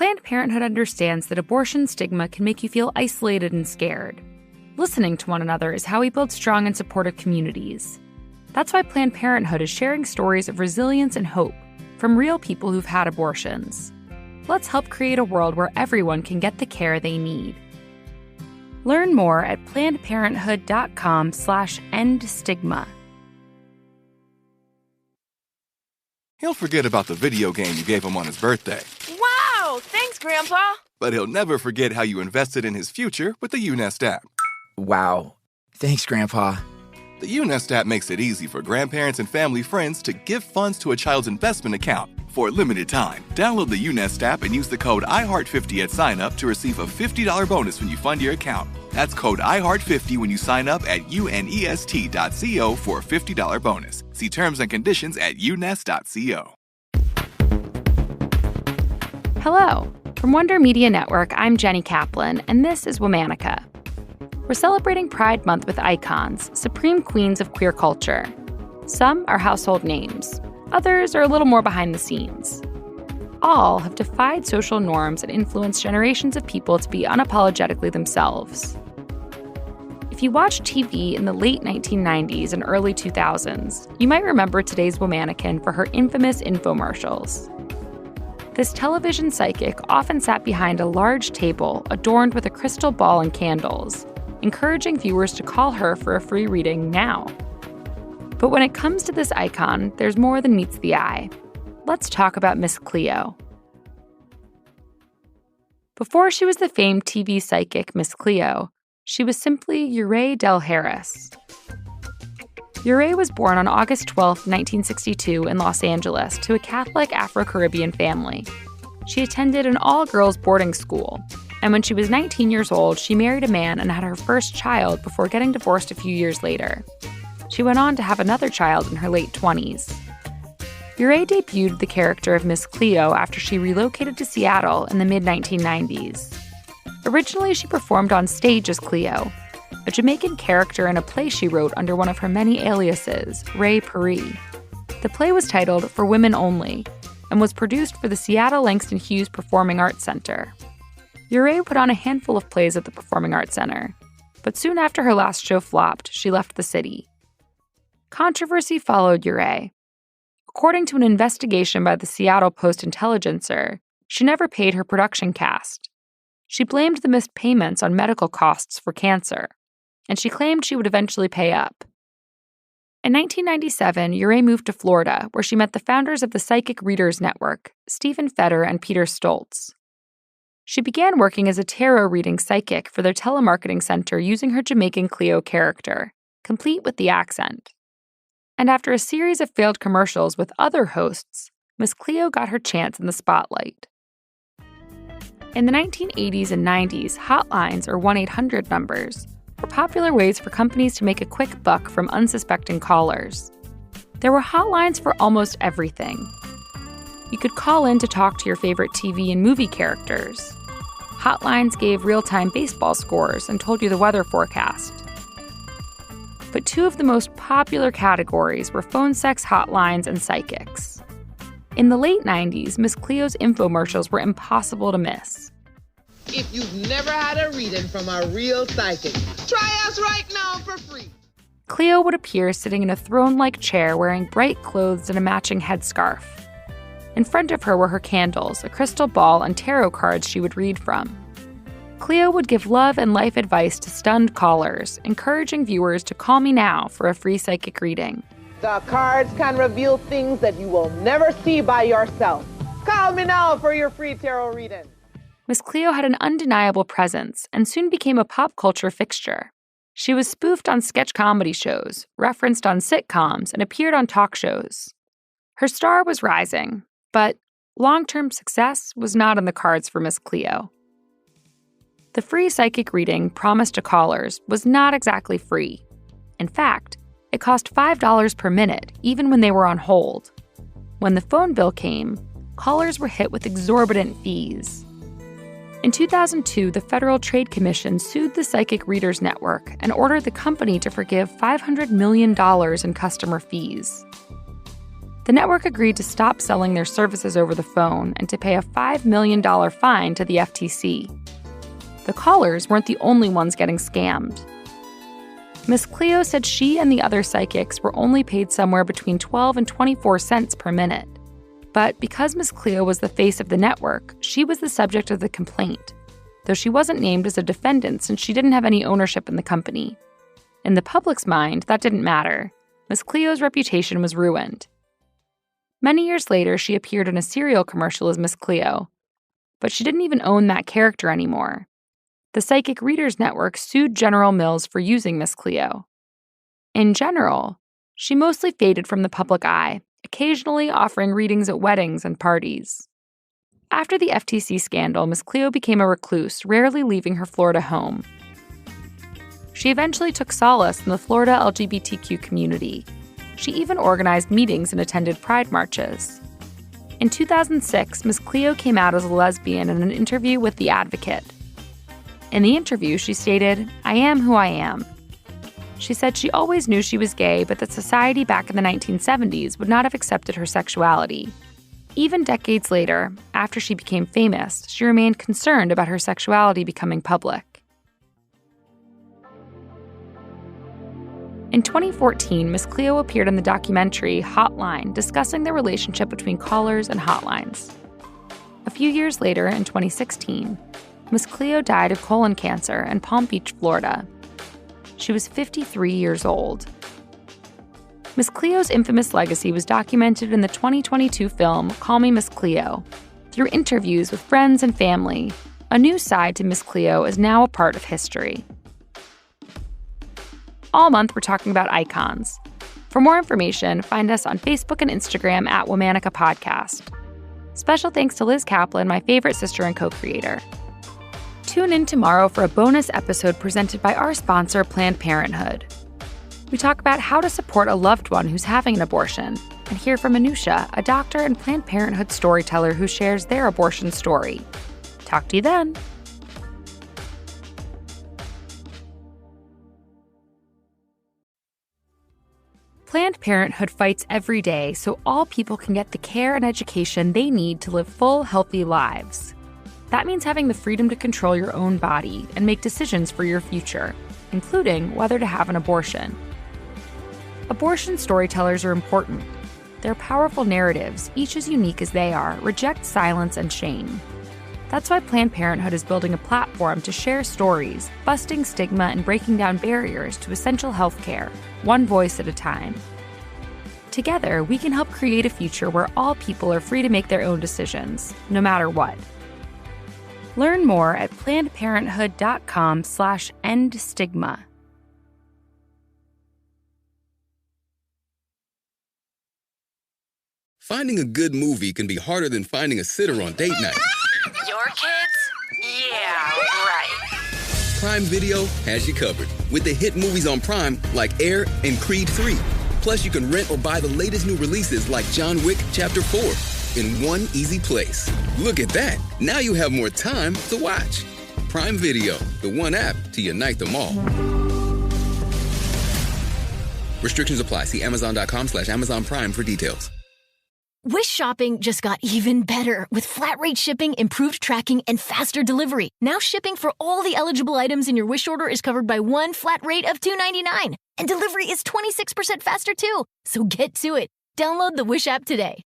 Planned Parenthood understands that abortion stigma can make you feel isolated and scared. Listening to one another is how we build strong and supportive communities. That's why Planned Parenthood is sharing stories of resilience and hope from real people who've had abortions. Let's help create a world where everyone can get the care they need. Learn more at plannedparenthood.com/endstigma. He'll forget about the video game you gave him on his birthday. Wow! Thanks, Grandpa! But he'll never forget how you invested in his future with the YouNest app. Wow. Thanks, Grandpa. The YouNest app makes it easy for grandparents and family friends to give funds to a child's investment account for a limited time. Download the YouNest app and use the code IHEART50 at sign-up to receive a $50 bonus when you fund your account. That's code IHEART50 when you sign up at unest.co for a $50 bonus. See terms and conditions at unest.co. Hello. From Wonder Media Network, I'm Jenny Kaplan, and this is Womanica. We're celebrating Pride Month with icons, supreme queens of queer culture. Some are household names. Others are a little more behind the scenes. All have defied social norms and influenced generations of people to be unapologetically themselves. If you watched TV in the late 1990s and early 2000s, you might remember today's Womanican for her infamous infomercials. This television psychic often sat behind a large table adorned with a crystal ball and candles, encouraging viewers to call her for a free reading now. But when it comes to this icon, there's more than meets the eye. Let's talk about Miss Cleo. Before she was the famed TV psychic Miss Cleo, she was simply Youree Dell Harris. Youree was born on August 12, 1962 in Los Angeles to a Catholic Afro-Caribbean family. She attended an all-girls boarding school, and when she was 19 years old, she married a man and had her first child before getting divorced a few years later. She went on to have another child in her late 20s. Youree debuted the character of Miss Cleo after she relocated to Seattle in the mid-1990s. Originally, she performed on stage as Cleo, a Jamaican character in a play she wrote under one of her many aliases, Ray Paris. The play was titled For Women Only and was produced for the Seattle Langston Hughes Performing Arts Center. Youree put on a handful of plays at the Performing Arts Center, but soon after her last show flopped, she left the city. Controversy followed Youree. According to an investigation by the Seattle Post-Intelligencer, she never paid her production cast. She blamed the missed payments on medical costs for cancer, and she claimed she would eventually pay up. In 1997, Youree moved to Florida, where she met the founders of the Psychic Readers Network, Stephen Fetter and Peter Stoltz. She began working as a tarot reading psychic for their telemarketing center using her Jamaican Cleo character, complete with the accent. And after a series of failed commercials with other hosts, Miss Cleo got her chance in the spotlight. In the 1980s and 90s, hotlines, or 1-800 numbers, were popular ways for companies to make a quick buck from unsuspecting callers. There were hotlines for almost everything. You could call in to talk to your favorite TV and movie characters. Hotlines gave real-time baseball scores and told you the weather forecast. But two of the most popular categories were phone sex hotlines and psychics. In the late 90s, Miss Cleo's infomercials were impossible to miss. If you've never had a reading from a real psychic, try us right now for free. Cleo would appear sitting in a throne-like chair wearing bright clothes and a matching headscarf. In front of her were her candles, a crystal ball, and tarot cards she would read from. Cleo would give love and life advice to stunned callers, encouraging viewers to call me now for a free psychic reading. The cards can reveal things that you will never see by yourself. Call me now for your free tarot reading. Miss Cleo had an undeniable presence and soon became a pop culture fixture. She was spoofed on sketch comedy shows, referenced on sitcoms, and appeared on talk shows. Her star was rising, but long-term success was not in the cards for Miss Cleo. The free psychic reading promised to callers was not exactly free. In fact, it cost $5 per minute, even when they were on hold. When the phone bill came, callers were hit with exorbitant fees. In 2002, the Federal Trade Commission sued the Psychic Readers Network and ordered the company to forgive $500 million in customer fees. The network agreed to stop selling their services over the phone and to pay a $5 million fine to the FTC. The callers weren't the only ones getting scammed. Miss Cleo said she and the other psychics were only paid somewhere between 12 and 24 cents per minute. But because Miss Cleo was the face of the network, she was the subject of the complaint, though she wasn't named as a defendant since she didn't have any ownership in the company. In the public's mind, that didn't matter. Miss Cleo's reputation was ruined. Many years later, she appeared in a cereal commercial as Miss Cleo, but she didn't even own that character anymore. The Psychic Readers Network sued General Mills for using Miss Cleo. In general, she mostly faded from the public eye, occasionally offering readings at weddings and parties. After the FTC scandal, Miss Cleo became a recluse, rarely leaving her Florida home. She eventually took solace in the Florida LGBTQ community. She even organized meetings and attended pride marches. In 2006, Miss Cleo came out as a lesbian in an interview with The Advocate. In the interview, she stated, "I am who I am." She said she always knew she was gay, but that society back in the 1970s would not have accepted her sexuality. Even decades later, after she became famous, she remained concerned about her sexuality becoming public. In 2014, Miss Cleo appeared in the documentary Hotline, discussing the relationship between callers and hotlines. A few years later, in 2016, Miss Cleo died of colon cancer in Palm Beach, Florida. She was 53 years old. Miss Cleo's infamous legacy was documented in the 2022 film Call Me Miss Cleo. Through interviews with friends and family, a new side to Miss Cleo is now a part of history. All month, we're talking about icons. For more information, find us on Facebook and Instagram at Womanica Podcast. Special thanks to Liz Kaplan, my favorite sister and co-creator. Tune in tomorrow for a bonus episode presented by our sponsor, Planned Parenthood. We talk about how to support a loved one who's having an abortion and hear from Anusha, a doctor and Planned Parenthood storyteller who shares their abortion story. Talk to you then. Planned Parenthood fights every day so all people can get the care and education they need to live full, healthy lives. That means having the freedom to control your own body and make decisions for your future, including whether to have an abortion. Abortion storytellers are important. Their powerful narratives, each as unique as they are, reject silence and shame. That's why Planned Parenthood is building a platform to share stories, busting stigma and breaking down barriers to essential health care, one voice at a time. Together, we can help create a future where all people are free to make their own decisions, no matter what. Learn more at PlannedParenthood.com/EndStigma. Finding a good movie can be harder than finding a sitter on date night. Your kids? Yeah, right. Prime Video has you covered with the hit movies on Prime like Air and Creed 3. Plus, you can rent or buy the latest new releases like John Wick Chapter 4 in one easy place. Look at that. Now you have more time to watch. Prime Video, the one app to unite them all. Restrictions apply. See Amazon.com/Amazon Prime for details. Wish shopping just got even better with flat rate shipping, improved tracking, and faster delivery. Now shipping for all the eligible items in your Wish order is covered by one flat rate of $2.99. And delivery is 26% faster too. So get to it. Download the Wish app today.